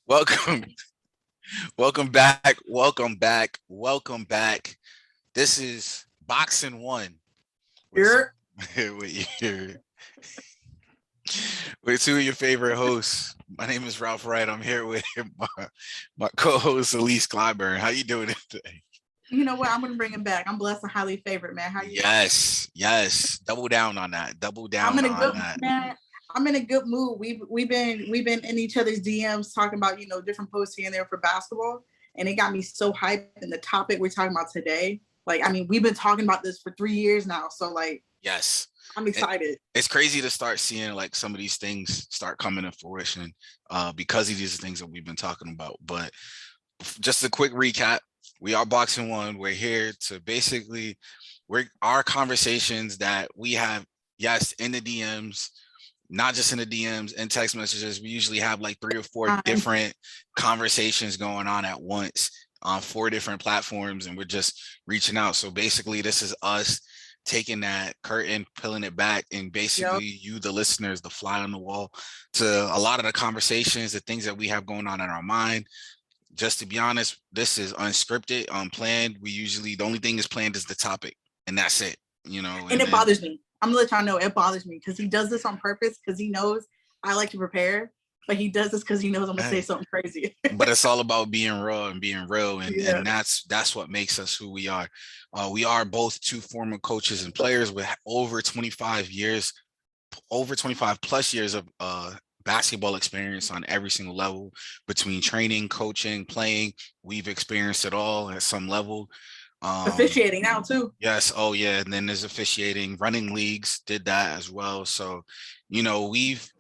Welcome, welcome back, welcome back, welcome back. This is BoxN1 with You're with your with two of your favorite hosts. My name is Ralph Wright. I'm here with my co-host Elise Clyburn. How you doing today? you know what? I'm gonna bring him back. I'm blessed and highly favored, man. How you doing? Yes. Double down on that. Double I'm down in a on good that. man. I'm in a good mood. We've been in each other's DMs talking about different posts here and there for basketball, and it got me so hyped. And the topic we're talking about today, we've been talking about this for 3 years now. So Yes. I'm excited. It's crazy to start seeing like some of these things start coming to fruition because of these things that we've been talking about. But just a quick recap. We are BoxN1. We're here to basically our conversations that we have, yes, in the DMs, not just in the DMs and text messages. We usually have like 3 or 4 different conversations going on at once on 4 different platforms, and we're just reaching out. So basically, this is us taking that curtain, peeling it back, and basically you, the listeners, the fly on the wall to a lot of the conversations, the things that we have going on in our mind. Just to be honest, this is unscripted, unplanned. The only thing is planned is the topic, and that's it. And it bothers me. I'm gonna let y'all know it bothers me because he does this on purpose because he knows I like to prepare, but he does this because he knows I'm gonna say something crazy. But it's all about being raw and being real, and that's what makes us who we are. We are both 2 former coaches and players with over 25 plus years of basketball experience on every single level, between training, coaching, playing. We've experienced it all at some level. Officiating now too. Yes. Oh yeah. And then there's officiating. Running leagues did that as well. So, if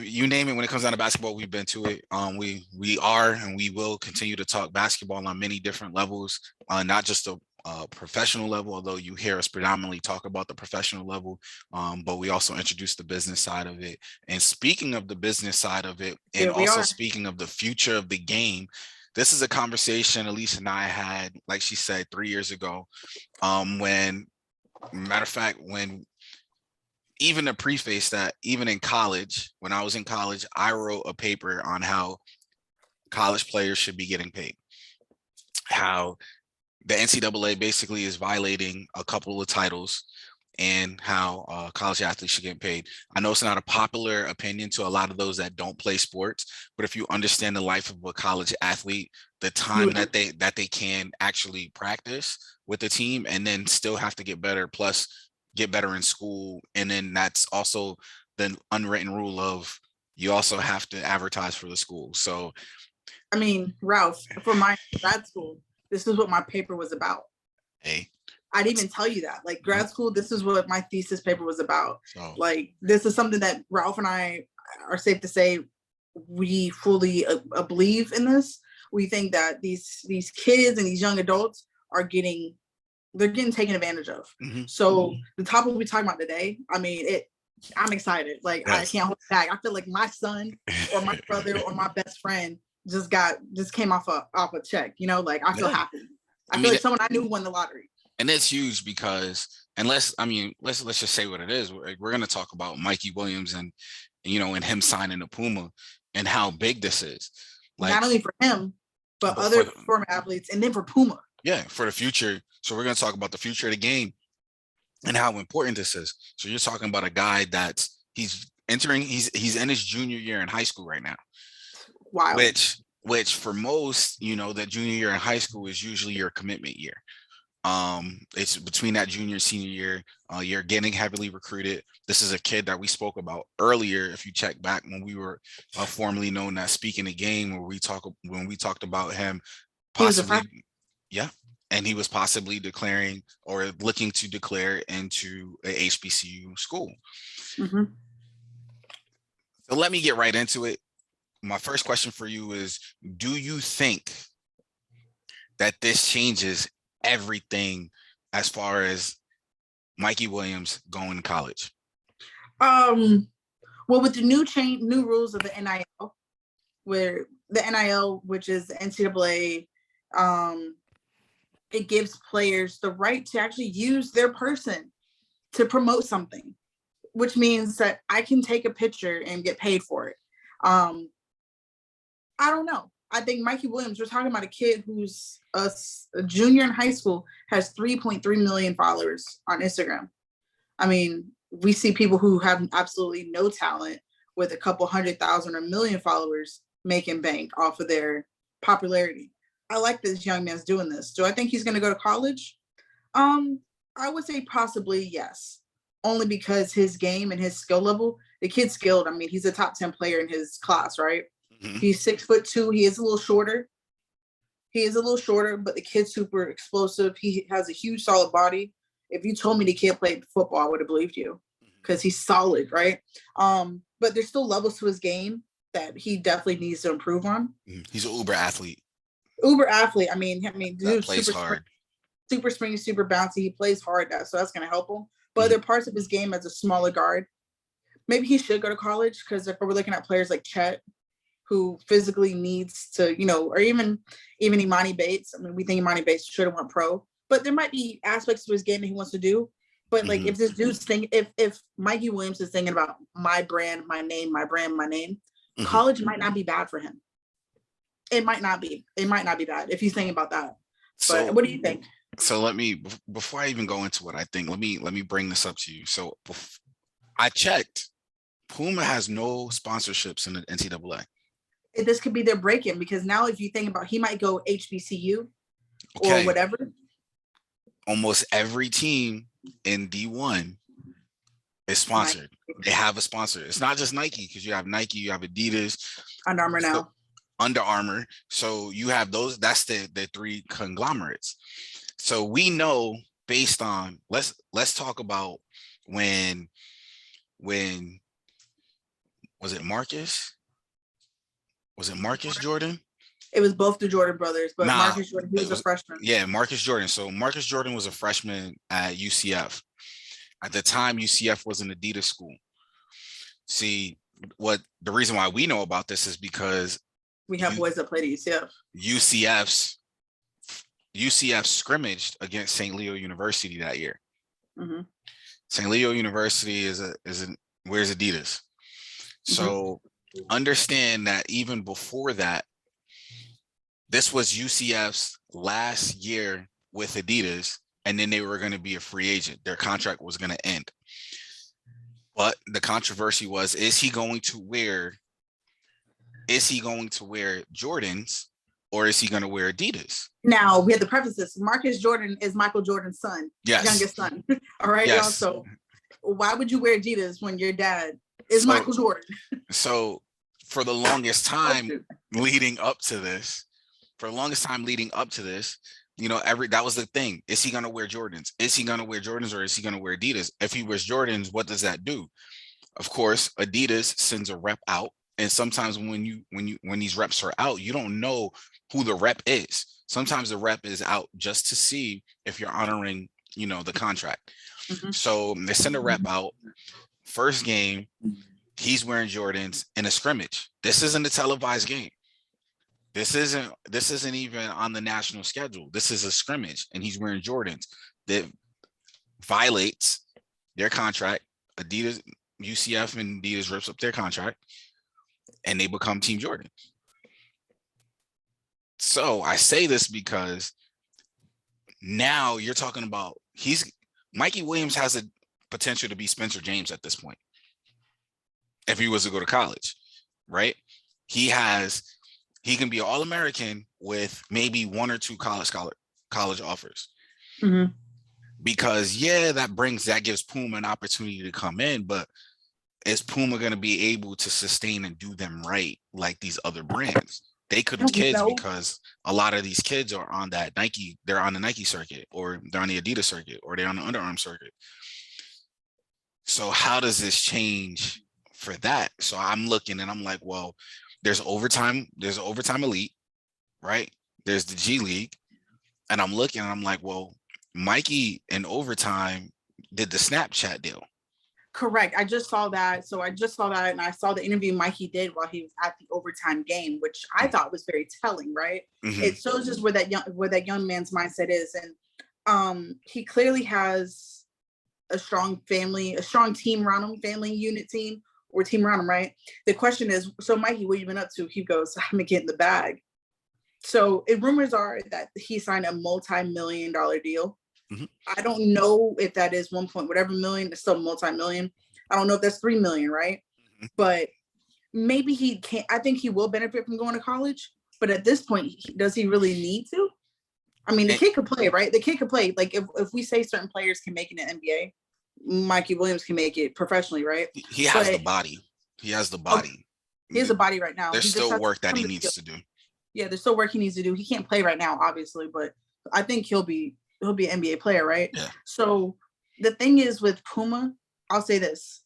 you name it, when it comes down to basketball, we've been to it. We are and we will continue to talk basketball on many different levels, not just the professional level, although you hear us predominantly talk about the professional level, but we also introduce the business side of it. And speaking of the business side of it, and also speaking of the future of the game, this is a conversation Elise and I had, like she said, 3 years ago, when, matter of fact, when even to preface that, even in college, when I was in college, I wrote a paper on how college players should be getting paid, how the NCAA basically is violating a couple of titles, and how college athletes should get paid. I know it's not a popular opinion to a lot of those that don't play sports, but if you understand the life of a college athlete, the time that they can actually practice with the team and then still have to get better, plus get better in school, and then that's also the unwritten rule of you also have to advertise for the school. So, I mean, Ralph, for my grad school, this is what my paper was about. Hey, I didn't even tell you that. Like grad school, this is what my thesis paper was about. So, like, this is something that Ralph and I are safe to say we fully believe in this. We think that these kids and these young adults are getting taken advantage of. Mm-hmm. So the topic we're talking about today, I mean, I'm excited. Like, yes. I can't hold back. I feel like my son or my brother or my best friend just came off a check. Like I feel happy. I feel like someone I knew won the lottery. And it's huge because, let's just say what it is. We're going to talk about Mikey Williams and him signing the Puma and how big this is. Like, not only for him, but other former athletes, and then for Puma. Yeah, for the future. So we're going to talk about the future of the game and how important this is. So you're talking about a guy he's in his junior year in high school right now. Wow. Which for most, that junior year in high school is usually your commitment year. It's between that junior senior year, you're getting heavily recruited. This is a kid that we spoke about earlier. If you check back when we were formerly known as Speaking the Game, when we talked about him possibly, and he was possibly declaring or looking to declare into a HBCU school. Mm-hmm. So let me get right into it. My first question for you is, do you think that this changes everything as far as Mikey Williams going to college? Well, with the new rules of the NIL, where the NIL, which is the NCAA, it gives players the right to actually use their person to promote something, which means that I can take a picture and get paid for it. I don't know. I think Mikey Williams, we're talking about a kid who's a junior in high school, has 3.3 million followers on Instagram. I mean, we see people who have absolutely no talent with a couple 100,000 or million followers making bank off of their popularity. I like this young man's doing this. Do I think he's going to go to college? I would say possibly yes, only because his game and his skill level, the kid's skilled. I mean, he's a top 10 player in his class, right? Mm-hmm. He's 6'2". He is a little shorter. But the kid's super explosive. He has a huge, solid body. If you told me the kid played football, I would have believed you because he's solid, right? But there's still levels to his game that he definitely needs to improve on. He's an uber athlete. I mean, dude, plays hard. Super springy, super bouncy. He plays hard, so that's going to help him. But there are parts of his game as a smaller guard. Maybe he should go to college because if we're looking at players like Chet, who physically needs to, or even Imani Bates. I mean, we think Imani Bates should have went pro, but there might be aspects to his game that he wants to do. But like, if this dude's thinking, if Mikey Williams is thinking about my brand, my name, my brand, my name, college might not be bad for him. It might not be bad if he's thinking about that. But what do you think? So let me, before I even go into what I think, let me bring this up to you. So I checked, Puma has no sponsorships in the NCAA. This could be their break-in because now if you think about, he might go HBCU or whatever. Almost every team in D1 is sponsored. Nike. They have a sponsor. It's not just Nike because you have Nike, you have Adidas, Under Armour now. Under Armour. So you have those. That's the three conglomerates. So we know based on let's talk about when was it Marcus? Was it Marcus Jordan? It was both the Jordan brothers, but Marcus Jordan, he was a freshman. Yeah, Marcus Jordan. So Marcus Jordan was a freshman at UCF. At the time, UCF was an Adidas school. See, the reason why we know about this is because we have boys that played at UCF. UCF scrimmaged against St. Leo University that year. Mm-hmm. St. Leo University where's Adidas? So understand that even before that, this was UCF's last year with Adidas, and then they were going to be a free agent. Their contract was going to end. But the controversy was, is he going to wear Jordans or is he going to wear Adidas? Now, we have to preface this. Marcus Jordan is Michael Jordan's son, youngest son. All right, y'all? So why would you wear Adidas when your dad is Michael Jordan? So for the longest time leading up to this, that was the thing. Is he going to wear Jordans? Is he going to wear Jordans or is he going to wear Adidas? If he wears Jordans, what does that do? Of course, Adidas sends a rep out. And sometimes when these reps are out, you don't know who the rep is. Sometimes the rep is out just to see if you're honoring, the contract. Mm-hmm. So they send a rep out. First game, he's wearing Jordans in a scrimmage. This isn't a televised game. This isn't even on the national schedule. This is a scrimmage, and he's wearing Jordans. That violates their contract. Adidas, UCF, and Adidas rips up their contract, and they become Team Jordan. So I say this because now you're talking about Mikey Williams has a potential to be Spencer James at this point. If he was to go to college, right? He can be All-American with maybe one or two college offers. Mm-hmm. Because that gives Puma an opportunity to come in, but is Puma going to be able to sustain and do them right like these other brands? They could be kids because a lot of these kids are on that Nike, they're on the Nike circuit, or they're on the Adidas circuit, or they're on the Under Armour circuit. So how does this change for that? So I'm looking and I'm like, well, there's overtime elite, right? There's the G League. And I'm looking and I'm like, well, Mikey in overtime did the Snapchat deal. Correct. I just saw that. So I just saw that, and I saw the interview Mikey did while he was at the overtime game, which I thought was very telling, right? Mm-hmm. It shows just where that young man's mindset is. And he clearly has a strong family, a strong team around him, family unit team, We're team around him, right? The question is, so Mikey, what you been up to? He goes, I'm getting the bag. So rumors are that he signed a multi-million-dollar deal. Mm-hmm. I don't know if that is 1 point whatever million. It's still multi-million. I don't know if that's 3 million, right? Mm-hmm. But maybe he can't. I think he will benefit from going to college. But at this point, does he really need to? I mean, the kid could play, right? The kid could play. Like if we say certain players can make it in the NBA, Mikey Williams can make it professionally, right? He has the body. He has the body. He has the body right now. There's still work that he needs to do. Yeah, there's still work he needs to do. He can't play right now, obviously, but I think he'll be an NBA player, right? Yeah. So the thing is with Puma, I'll say this.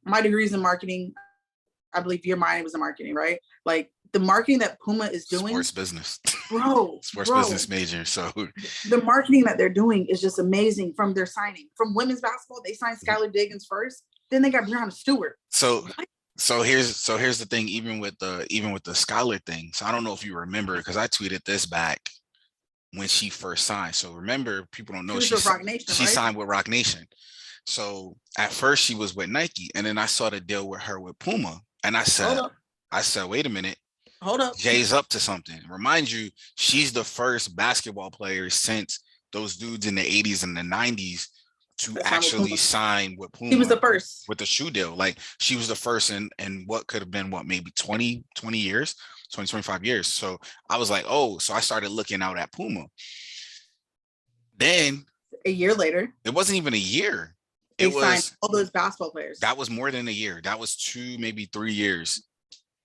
My degree is in marketing. I believe your mind was in marketing, right? Like the marketing that Puma is doing. Sports business. Bro. Business major. So the marketing that they're doing is just amazing from their signing. From women's basketball, they signed Skylar Diggins first. Then they got Breonna Stewart. So here's the thing, even with the Skylar thing. So I don't know if you remember, because I tweeted this back when she first signed. So remember, people don't know she signed with Rock Nation. So at first she was with Nike, and then I saw the deal with her with Puma, and I said, wait a minute. Hold up. Jay's up to something. Remind you, she's the first basketball player since those dudes in the 80s and the 90s to actually sign with Puma. He was the first. With the shoe deal. Like she was the first in what could have been maybe 20 years, 25 years. So I was like, oh, so I started looking out at Puma. Then a year later. It wasn't even a year. They signed all those basketball players. That was more than a year. That was 2, maybe 3 years.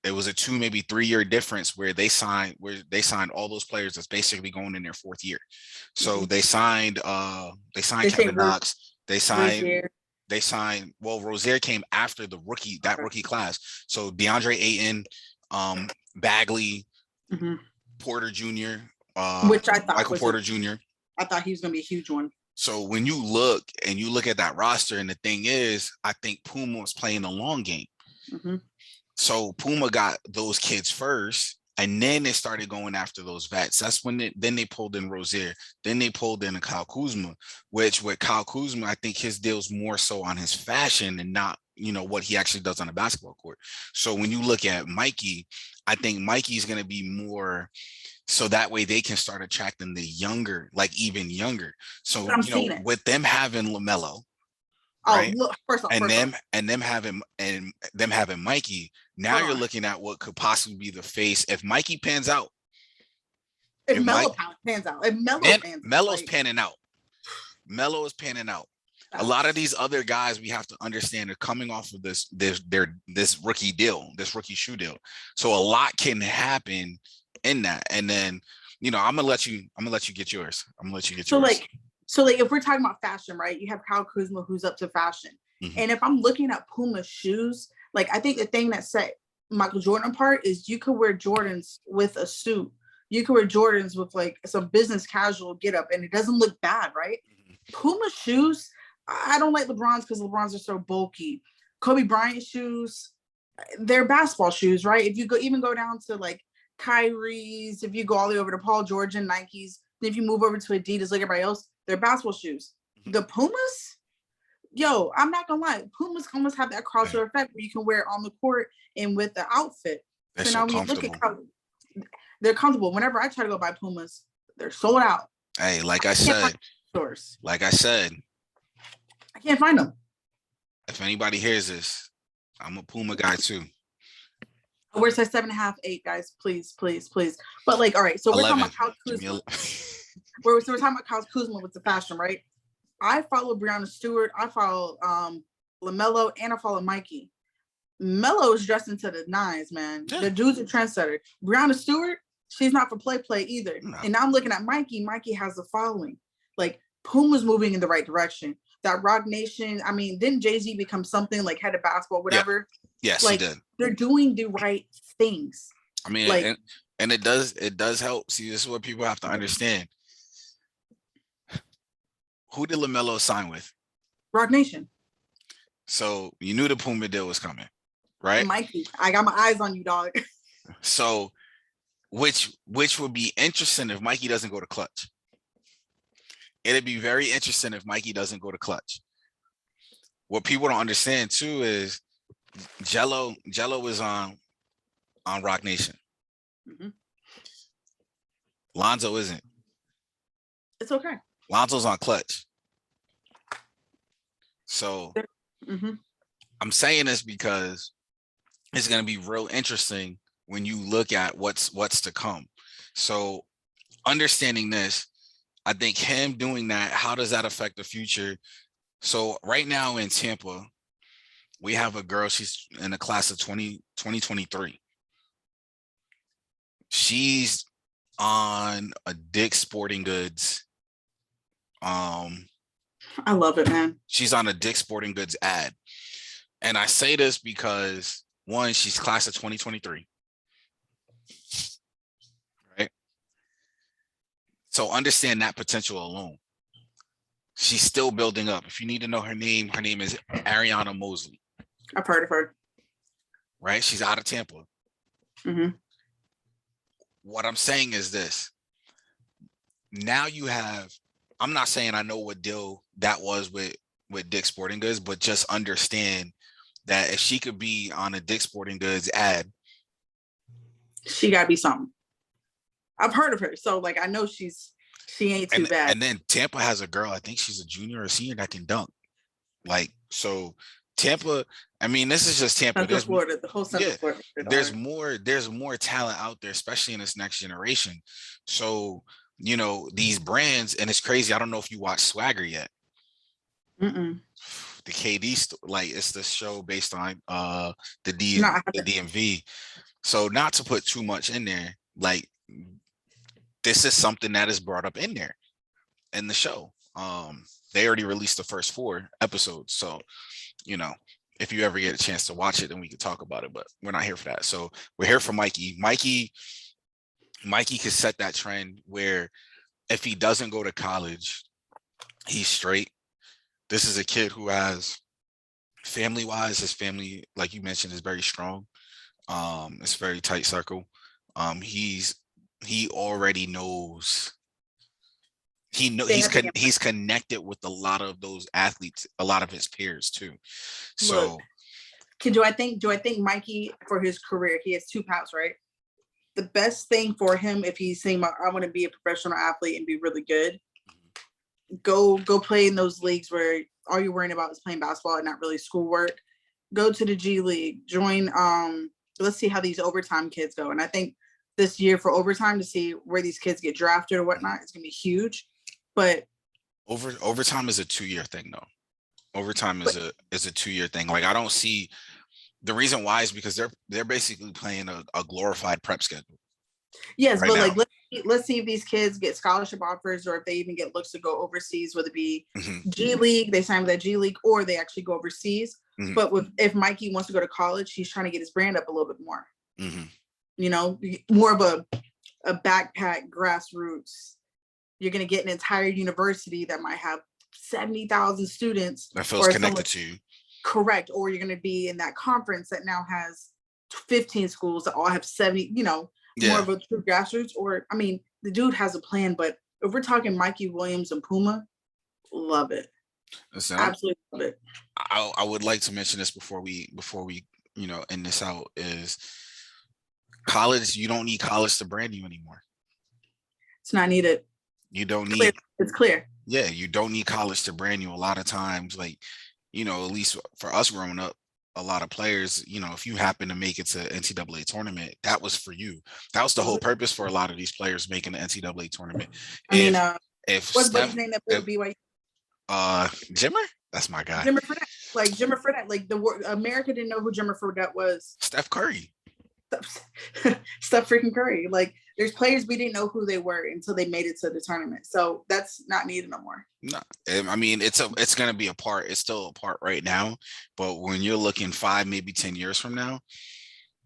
It was a 2, maybe 3 year difference where they signed all those players that's basically going in their 4th year. So mm-hmm. they signed Kevin Knox. They signed Rozier came after that rookie class. So DeAndre Ayton, Bagley, mm-hmm. Porter Jr., which I thought Michael Porter Jr. I thought he was gonna be a huge one. So when you look at that roster, and the thing is, I think Puma was playing the long game. Mm-hmm. So Puma got those kids first, and then they started going after those vets. That's when they pulled in Rozier. Then they pulled in Kyle Kuzma, which with Kyle Kuzma, I think his deal's more so on his fashion and not, what he actually does on the basketball court. So when you look at Mikey, I think Mikey's going to be more so that way they can start attracting the younger, like even younger. So, with them having LaMelo, right? Look, them having Mikey. Now you're looking at what could possibly be the face if Mikey pans out. If Melo pans out. Melo's panning out. Melo is panning out. A lot of these other guys we have to understand are coming off of this rookie deal, this rookie shoe deal. So a lot can happen in that. And then, I'm gonna let you get yours. So if we're talking about fashion, right? You have Kyle Kuzma who's up to fashion. Mm-hmm. And if I'm looking at Puma shoes, like I think the thing that set Michael Jordan apart is you could wear Jordans with a suit. You could wear Jordans with like some business casual get up and it doesn't look bad, right? Mm-hmm. Puma shoes, I don't like LeBron's because LeBron's are so bulky. Kobe Bryant shoes, they're basketball shoes, right? If you go down to like Kyrie's, if you go all the way over to Paul George and Nike's, then if you move over to Adidas like everybody else, they're basketball shoes. The Pumas, I'm not gonna lie, Pumas almost have that crossover effect where you can wear it on the court and with the outfit. They're so now look at how they're comfortable. Whenever I try to go buy Pumas, they're sold out. Hey, like I said, I can't find them. If anybody hears this, I'm a Puma guy too. We're size 7.5, 8, guys. Please. But all right. So 11. We're talking about Kyle Kuzma. we're talking about Kyle Kuzma with the fashion, right? I follow Breonna Stewart. I follow LaMelo, and I follow Mikey. Melo is dressed into the nines, man. Yeah. The dude's a trendsetter. Breonna Stewart, she's not for play either. No. And now I'm looking at Mikey. Mikey has the following. Like Puma's moving in the right direction. That Rock Nation. I mean, didn't Jay-Z become something like head of basketball, whatever? Yeah. Yes, he did. They're doing the right things. I mean, and it does help. See, this is what people have to understand. Who did LaMelo sign with? Rock Nation. So you knew the Puma deal was coming, right? Mikey, I got my eyes on you, dog. So, which would be interesting if Mikey doesn't go to Clutch. It'd be very interesting if Mikey doesn't go to Clutch. What people don't understand too is Jello is on Rock Nation. Mm-hmm. Lonzo isn't. It's okay. Lonzo's on Clutch. So I'm saying this because it's going to be real interesting when you look at what's to come. So understanding this, I think him doing that, how does that affect the future? So right now in Tampa, we have a girl, she's in the class of 2023. She's on a Dick's Sporting Goods. I love it, man. She's on a Dick's Sporting Goods ad. And I say this because, one, she's class of 2023. Right? So understand that potential alone. She's still building up. If you need to know her name is Ariana Mosley. I've heard of her. Right? She's out of Tampa. Mm-hmm. What I'm saying is this. Now you have, I'm not saying I know what deal that was with Dick's Sporting Goods, but just understand that if she could be on a Dick's Sporting Goods ad, she gotta be something. I've heard of her, so like I know she ain't too bad. And then Tampa has a girl, I think she's a junior or senior, that can dunk. Like, so Tampa, I mean, this is just Tampa. Central Florida, the whole Central Florida. There's more talent out there, especially in this next generation. So, you know, these brands, and it's crazy. I don't know if you watch Swagger yet. Mm-mm. The KD, like, it's the show based on the DMV. So not to put too much in there, like, this is something that is brought up in there in the show. They already released the first 4 episodes. So, you know, if you ever get a chance to watch it, then we can talk about it, but we're not here for that. So we're here for Mikey. Mikey could set that trend where if he doesn't go to college, he's straight. This is a kid who has, family-wise, his family, like you mentioned, is very strong. It's a very tight circle. He already knows. He's connected with a lot of those athletes, a lot of his peers too. So, look, do I think Mikey, for his career, he has 2 paths, right? The best thing for him, if he's saying, I want to be a professional athlete and be really good, go play in those leagues where all you're worrying about is playing basketball and not really schoolwork. Go to the G League, join. Let's see how these overtime kids go. And I think this year for overtime, to see where these kids get drafted or whatnot, is going to be huge. But overtime is a 2-year thing, though. Overtime is a 2-year thing. Like, I don't see the reason why is because they're basically playing a glorified prep schedule. Yes, right, but now, like, let's see if these kids get scholarship offers or if they even get looks to go overseas, whether it be G League, they sign with that G League, or they actually go overseas. But if Mikey wants to go to college, he's trying to get his brand up a little bit more. You know, more of a backpack, grassroots. You're going to get an entire university that might have 70,000 students. That feels connected to you. Correct. Or you're going to be in that conference that now has 15 schools that all have 70, you know, more of a true grassroots. Or, I mean, the dude has a plan, but if we're talking Mikey Williams and Puma, love it. Listen, absolutely love it. I would like to mention this before we, you know, end this out, is college. You don't need college to brand you anymore. It's not needed. You don't need. It's clear. Yeah, you don't need college to brand you. A lot of times, like, you know, at least for us growing up, a lot of players, you know, if you happen to make it to NCAA tournament, that was for you. That was the whole purpose for a lot of these players making the NCAA tournament. What's his name that played BYU? Jimmer? That's my guy. Jimmer Fredette. Like America didn't know who Jimmer Fredette was. Steph Curry. Steph freaking Curry. Like, there's players we didn't know who they were until they made it to the tournament. So that's not needed no more. No, I mean, it's going to be a part. It's still a part right now, but when you're looking 5, maybe 10 years from now,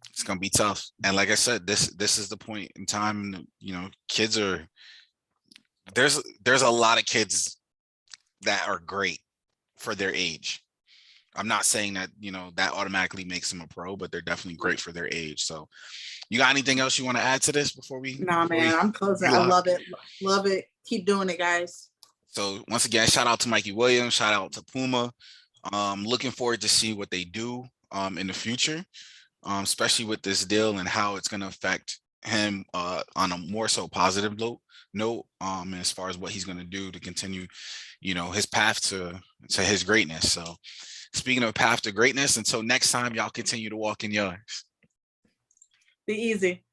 it's going to be tough. And like I said, this is the point in time. You know, kids are there's a lot of kids that are great for their age. I'm not saying that, you know, that automatically makes them a pro, but they're definitely great for their age. So, you got anything else you want to add to this before we? I'm closing. I love it. Love it. Keep doing it, guys. So once again, shout out to Mikey Williams. Shout out to Puma. Looking forward to see what they do. in the future, especially with this deal and how it's going to affect him on a more so positive note, as far as what he's going to do to continue, his path to his greatness. So speaking of path to greatness, until next time, y'all continue to walk in yours. Be easy.